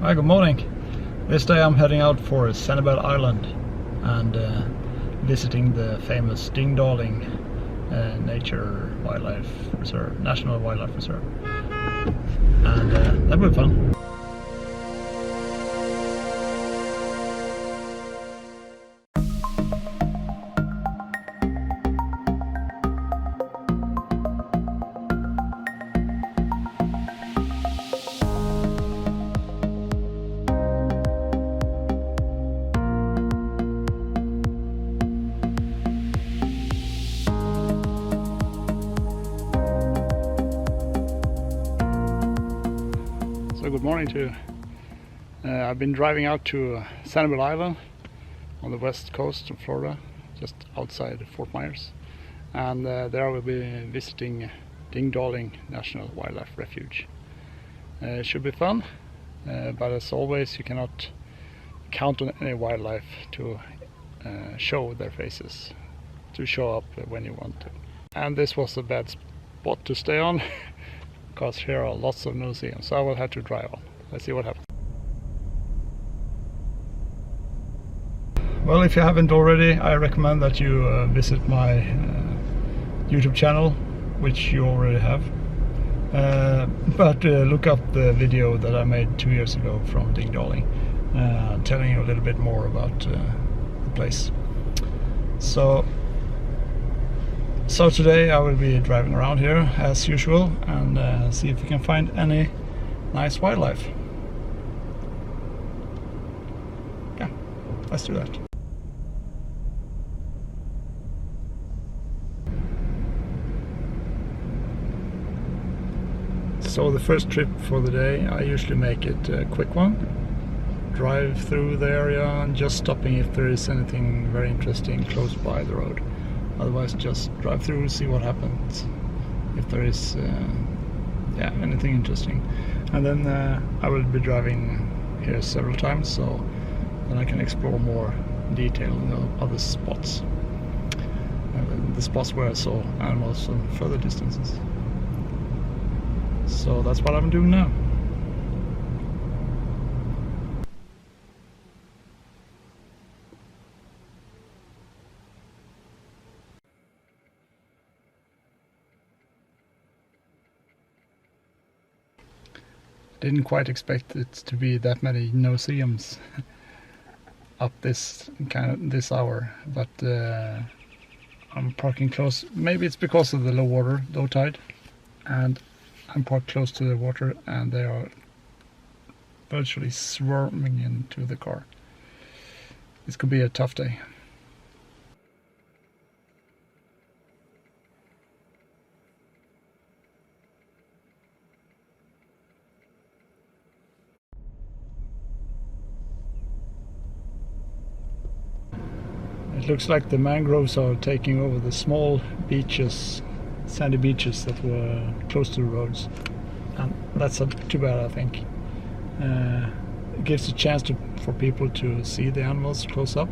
Hi, good morning. This day I'm heading out for Sanibel Island and visiting the famous Ding Darling National Wildlife Reserve. And that'll be fun. So good morning to you. I've been driving out to Sanibel Island on the west coast of Florida, just outside Fort Myers, and there I will be visiting Ding Darling National Wildlife Refuge. It should be fun, but as always you cannot count on any wildlife to show their faces, to show up when you want to. And this was a bad spot to stay on because here are lots of no-see-ums, so I will have to drive on. Let's see what happens. Well, if you haven't already, I recommend that you visit my YouTube channel, which you already have. But look up the video that I made 2 years ago from Ding Darling, telling you a little bit more about the place. So today I will be driving around here as usual and see if we can find any nice wildlife. Yeah, let's do that. So the first trip for the day, I usually make it a quick one. Drive through the area and just stopping if there is anything very interesting close by the road. Otherwise just drive through, see what happens, if there is anything interesting. And then I will be driving here several times, so then I can explore more detail in the other spots. The spots where I saw animals from further distances. So that's what I'm doing now. Didn't quite expect it to be that many no-see-ums up this hour, but I'm parking close. Maybe it's because of the low tide, and I'm parked close to the water, and they are virtually swarming into the car. This could be a tough day. It looks like the mangroves are taking over the small beaches, sandy beaches that were close to the roads, and that's too bad, I think. It gives a chance for people to see the animals close up,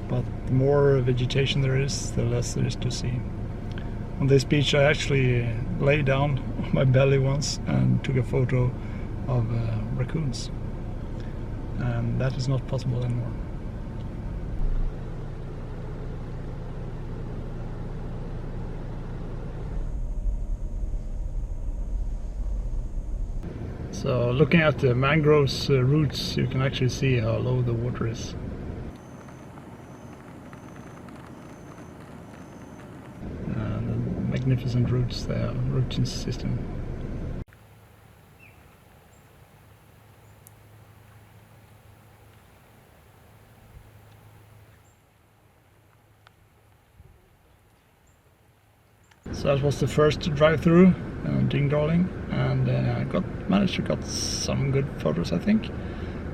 but the more vegetation there is, the less there is to see. On this beach I actually lay down on my belly once and took a photo of raccoons, and that is not possible anymore. So looking at the mangroves roots, you can actually see how low the water is. And the magnificent roots, their rooting system. So that was the first drive-through, Ding Darling, and I managed to get some good photos, I think.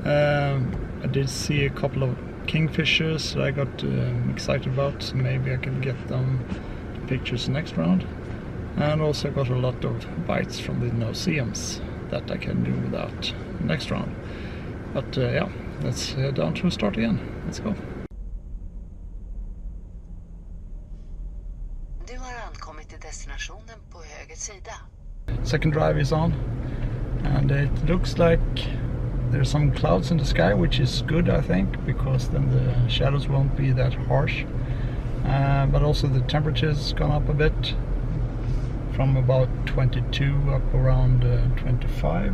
I did see a couple of kingfishers that I got excited about, so maybe I can get them pictures next round. And also got a lot of bites from the no-see-ums that I can do without next round. But yeah, let's head down to start again. Let's go. Du har ankommit till destinationen på höger sida. Second drive is on, and it looks like There's some clouds in the sky, which is good, I think, because then the shadows won't be that harsh. But also the temperature's gone up a bit, from about 22 up around 25,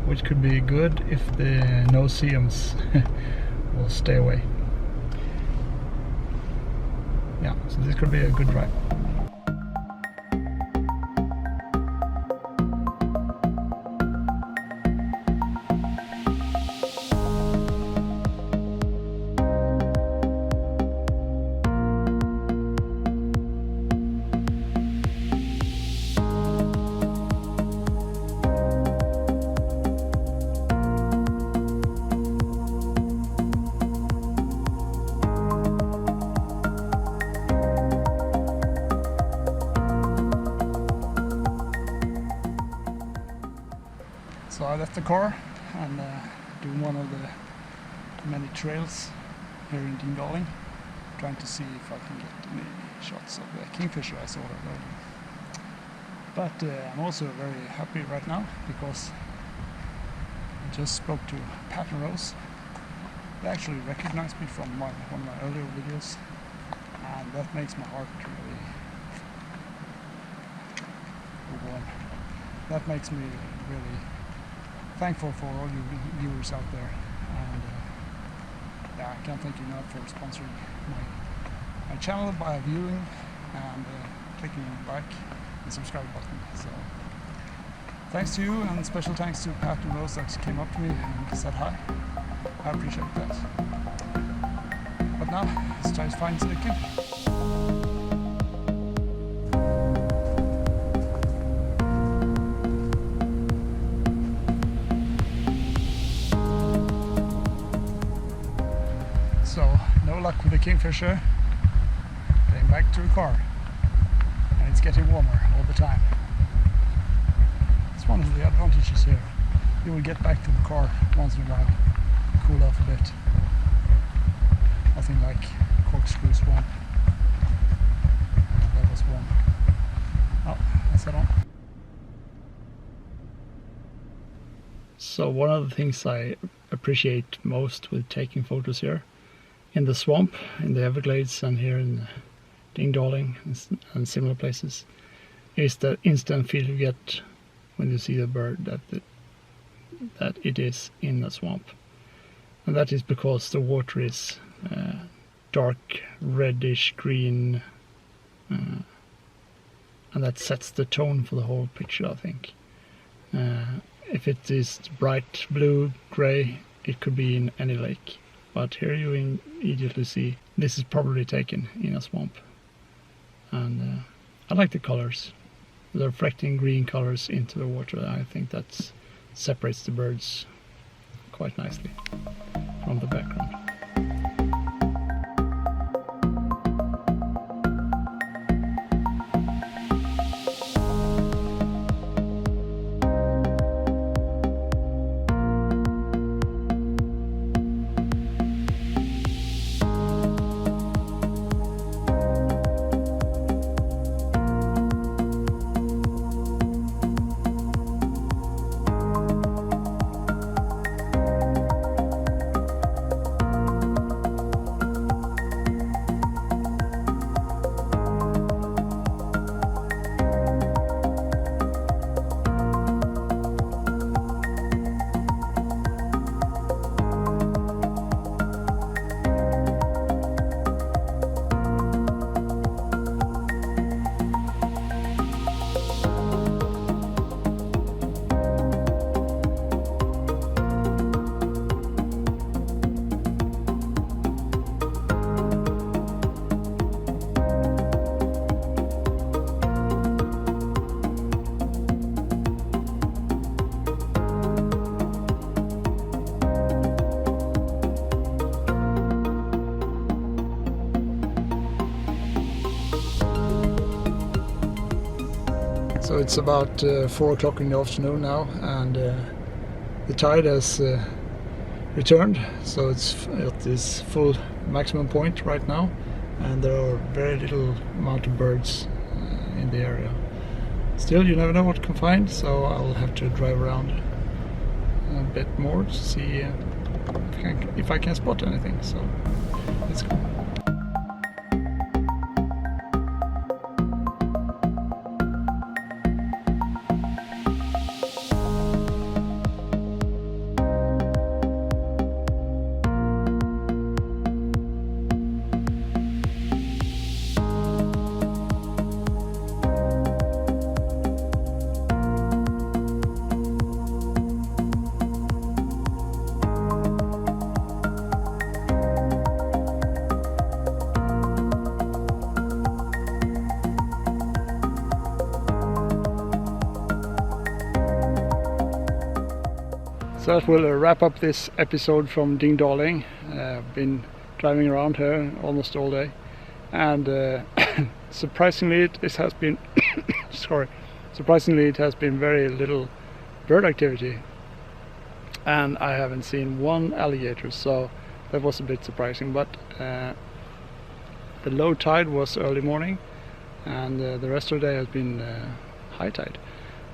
which could be good if the no-see-ums will stay away. Yeah, so this could be a good drive. So I left the car and doing one of the many trails here in Ding Darling, trying to see if I can get any shots of the kingfisher I saw earlier. But I'm also very happy right now because I just spoke to Pat and Rose. They actually recognized me from one of my earlier videos, and that makes my heart really warm. That makes me really thankful for all you viewers out there, and yeah, I can't thank you enough for sponsoring my channel by viewing and clicking like and subscribe button. So thanks to you, and special thanks to Pat and Rose that came up to me and said hi. I appreciate that. But now let's try to find the kingfisher. So, no luck with the kingfisher. Getting back to the car. And it's getting warmer all the time. It's one of the advantages here. You will get back to the car once in a while, cool off a bit. Nothing like corkscrew swamp. That was warm. Oh, let's head on. So one of the things I appreciate most with taking photos here in the swamp, in the Everglades, and here in Ding Darling and similar places, is the instant feel you get when you see the bird that it is in the swamp. And that is because the water is dark reddish green, and that sets the tone for the whole picture, I think. If it is bright blue, grey, it could be in any lake. But here you immediately see this is probably taken in a swamp. And I like the colors. The reflecting green colors into the water. I think that separates the birds quite nicely from the background. So it's about 4 o'clock in the afternoon now, and the tide has returned, so it's at this full maximum point right now, and there are very little amount of birds in the area. Still, you never know what you can find, so I'll have to drive around. bit more to see if I can spot anything. So let's go. So that will wrap up this episode from Ding Darling. I've been driving around here almost all day, and surprisingly it has been surprisingly it has been very little bird activity, and I haven't seen one alligator, so that was a bit surprising. But the low tide was early morning, and the rest of the day has been high tide.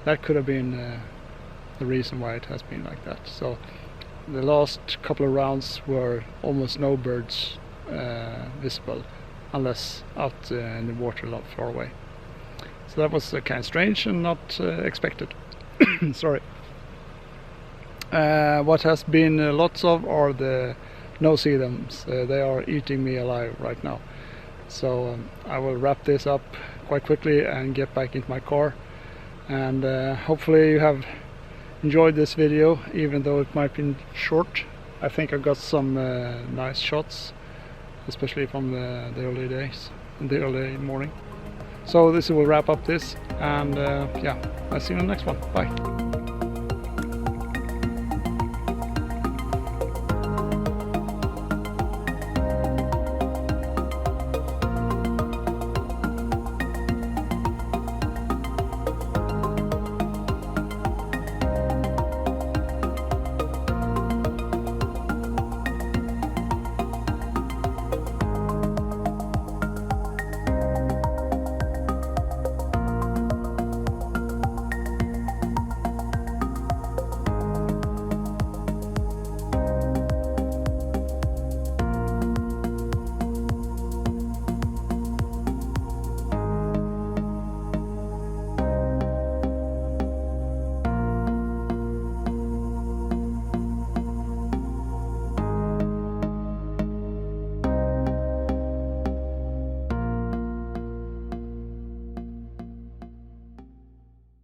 That could have been the reason why it has been like that. So the last couple of rounds were almost no birds visible, unless out in the water a lot far away. So that was kind of strange and not expected. Sorry. What has been lots of are the no-see-thems. They are eating me alive right now. So I will wrap this up quite quickly and get back into my car, and hopefully you have enjoyed this video, even though it might be short. I think I got some nice shots, especially from the early days, in the early morning. So this will wrap up this, and yeah, I'll see you in the next one. Bye.